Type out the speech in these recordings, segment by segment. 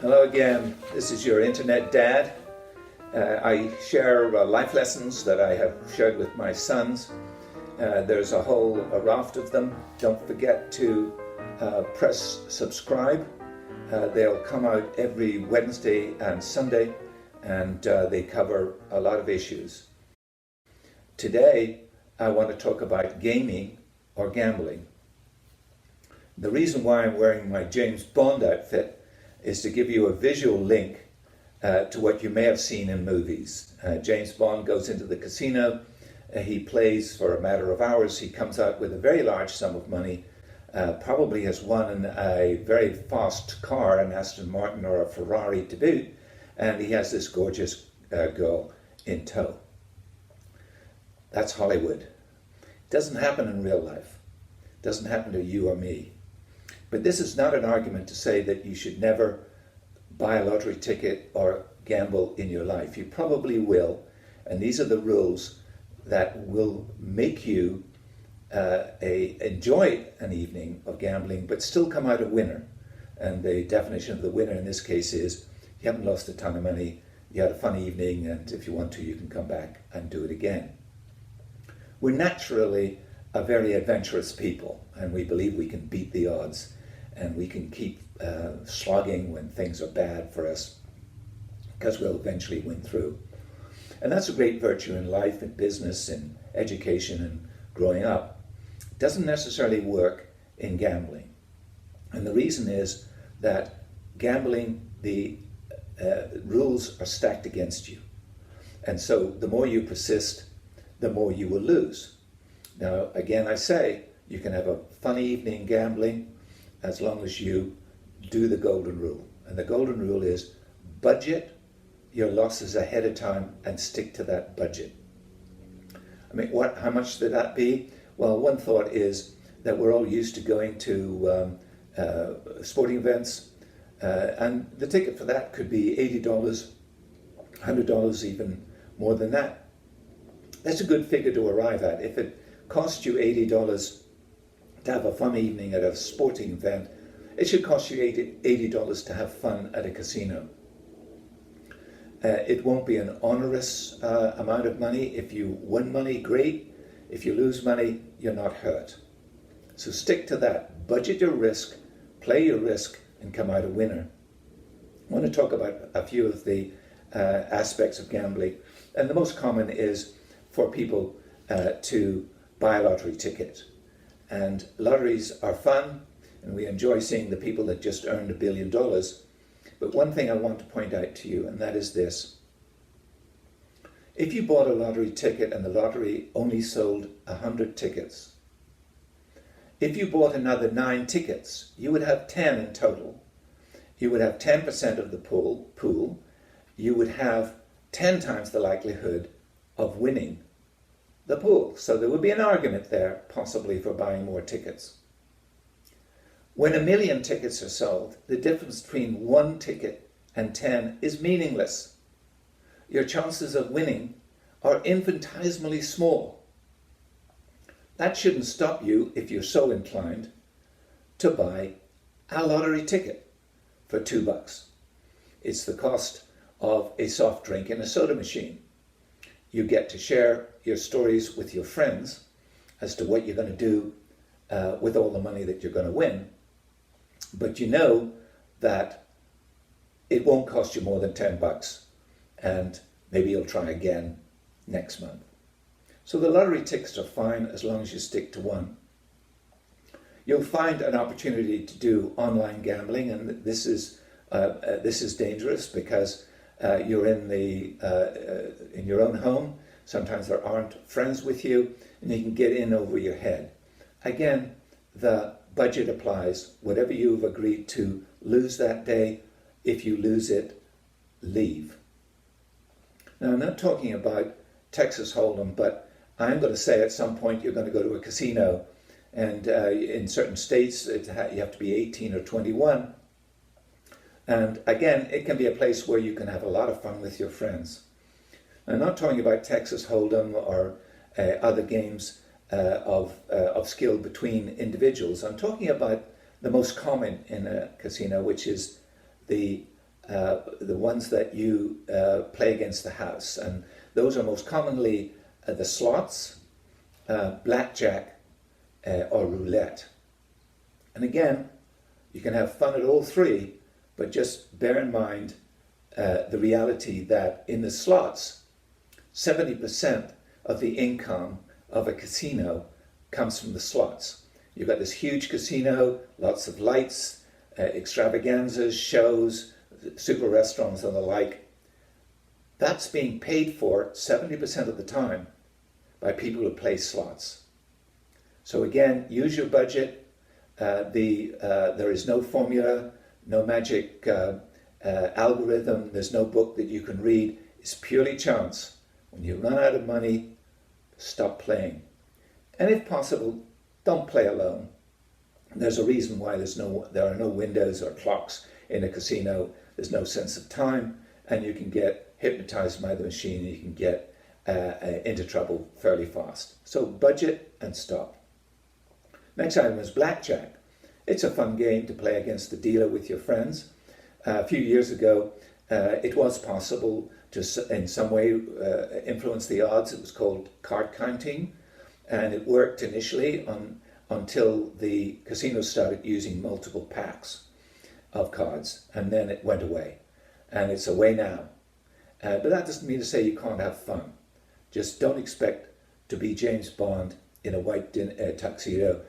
Hello again, this is your internet dad. I share life lessons that I have shared with my sons. There's a raft of them. Don't forget to press subscribe. They'll come out every Wednesday and Sunday, and they cover a lot of issues. Today I want to talk about gaming or gambling. The reason why I'm wearing my James Bond outfit is to give you a visual link to what you may have seen in movies. James Bond goes into the casino, he plays for a matter of hours, he comes out with a very large sum of money, probably has won a very fast car, an Aston Martin or a Ferrari to boot, and he has this gorgeous girl in tow. That's Hollywood. It doesn't happen in real life. It doesn't happen to you or me. But this is not an argument to say that you should never buy a lottery ticket or gamble in your life. You probably will, and these are the rules that will make you enjoy an evening of gambling, but still come out a winner. And the definition of the winner in this case is you haven't lost a ton of money, you had a fun evening, and if you want to, you can come back and do it again. We're naturally a very adventurous people, and we believe we can beat the odds. And we can keep slogging when things are bad for us, because we'll eventually win through. And that's a great virtue in life, in business, in education, and growing up. It doesn't necessarily work in gambling. And the reason is that gambling, the rules are stacked against you. And so the more you persist, the more you will lose. Now, again, I say, you can have a fun evening gambling, as long as you do the golden rule. And the golden rule is budget your losses ahead of time and stick to that budget. I mean, how much should that be? Well, one thought is that we're all used to going to sporting events, and the ticket for that could be $80, $100, even more than that. That's a good figure to arrive at. If it costs you $80 to have a fun evening at a sporting event, it should cost you $80 to have fun at a casino. It won't be an onerous amount of money. If you win money, great. If you lose money, you're not hurt. So stick to that. Budget your risk, play your risk, and come out a winner. I want to talk about a few of the aspects of gambling. And the most common is for people to buy a lottery ticket. And lotteries are fun, and we enjoy seeing the people that just earned $1 billion. But one thing I want to point out to you, and that is this. If you bought a lottery ticket and the lottery only sold 100 tickets, if you bought another 9 tickets, you would have 10 in total. You would have 10% of the pool. You would have 10 times the likelihood of winning the pool. So there would be an argument there, possibly, for buying more tickets. When 1 million tickets are sold, the difference between 1 ticket and 10 is meaningless. Your chances of winning are infinitesimally small. That shouldn't stop you, if you're so inclined, to buy a lottery ticket for $2. It's the cost of a soft drink in a soda machine. You get to share your stories with your friends as to what you're going to do with all the money that you're going to win. But you know that it won't cost you more than $10, and maybe you'll try again next month. So the lottery tickets are fine as long as you stick to one. You'll find an opportunity to do online gambling, and this is dangerous because you're in your own home. Sometimes there aren't friends with you, and you can get in over your head. Again, the budget applies. Whatever you've agreed to lose that day, if you lose it, leave. Now, I'm not talking about Texas Hold'em, but I'm going to say at some point you're going to go to a casino, and in certain states you have to be 18 or 21. And again, it can be a place where you can have a lot of fun with your friends. I'm not talking about Texas Hold'em or other games of skill between individuals. I'm talking about the most common in a casino, which is the the ones that you play against the house. And those are most commonly the slots, blackjack, or roulette. And again, you can have fun at all three, but just bear in mind the reality that in the slots, 70% of the income of a casino comes from the slots. You've got this huge casino, lots of lights, extravaganzas, shows, super restaurants and the like. That's being paid for 70% of the time by people who play slots. So again, use your budget. There is no formula, no magic algorithm. There's no book that you can read. It's purely chance. When you run out of money, stop playing. And if possible, don't play alone. There's a reason why there are no windows or clocks in a casino. There's no sense of time, and you can get hypnotized by the machine, and you can get into trouble fairly fast. So budget and stop. Next item is blackjack. It's a fun game to play against the dealer with your friends. A few years ago, it was possible to, in some way, influence the odds. It was called card counting, and it worked initially until the casinos started using multiple packs of cards, and then it went away. And it's away now. But that doesn't mean to say you can't have fun. Just don't expect to be James Bond in a white tuxedo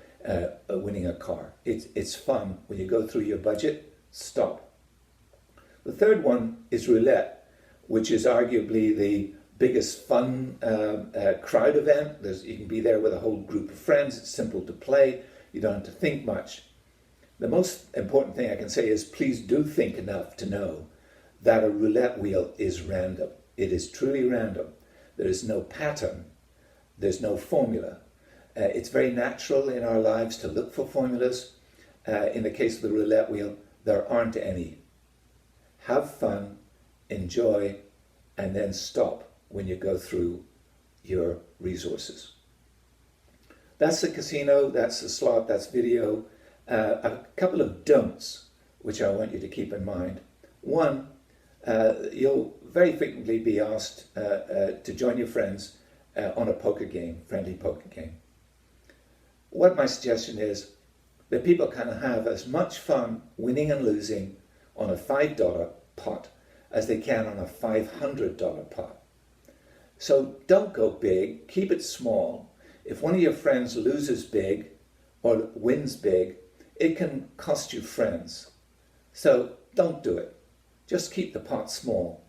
winning a car. It's fun. When you go through your budget, stop. The third one is roulette, which is arguably the biggest fun crowd event. You can be there with a whole group of friends. It's simple to play. You don't have to think much. The most important thing I can say is please do think enough to know that a roulette wheel is random. It is truly random. There is no pattern. There's no formula. It's very natural in our lives to look for formulas. In the case of the roulette wheel, there aren't any. Have fun, enjoy, and then stop when you go through your resources. That's the casino, that's the slot, that's video. A couple of don'ts, which I want you to keep in mind. One, you'll very frequently be asked to join your friends on a poker game, friendly poker game. What my suggestion is that people can have as much fun winning and losing on a $5 pot as they can on a $500 pot. So don't go big, keep it small. If one of your friends loses big or wins big, it can cost you friends. So don't do it. Just keep the pot small.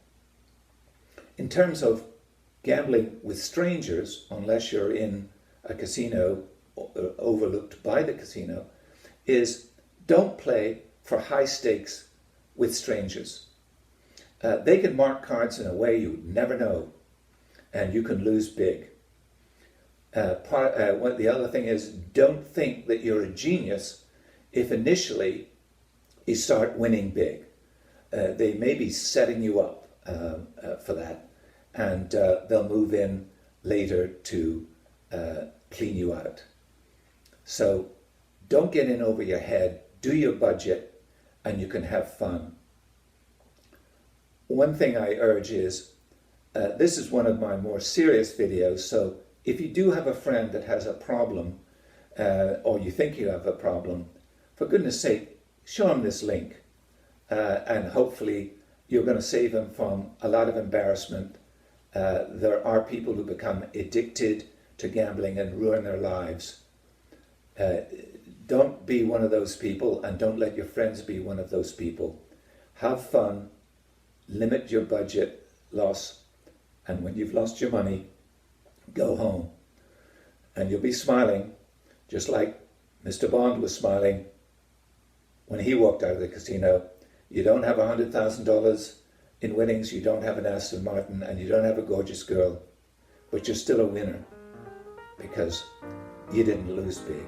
In terms of gambling with strangers, unless you're in a casino overlooked by the casino, is don't play for high stakes with strangers. They can mark cards in a way you would never know, and you can lose big. The other thing is, don't think that you're a genius if initially you start winning big. They may be setting you up for that, and they'll move in later to clean you out. So don't get in over your head, do your budget, and you can have fun. One thing I urge is, this is one of my more serious videos, so if you do have a friend that has a problem, or you think you have a problem, for goodness sake, show them this link, and hopefully you're going to save them from a lot of embarrassment. There are people who become addicted to gambling and ruin their lives. Don't be one of those people, and don't let your friends be one of those people. Have fun, limit your budget loss, and when you've lost your money, go home. And you'll be smiling, just like Mr. Bond was smiling when he walked out of the casino. You don't have $100,000 in winnings, you don't have an Aston Martin, and you don't have a gorgeous girl, but you're still a winner because you didn't lose big.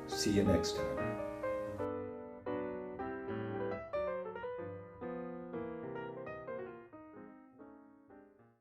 See you next time.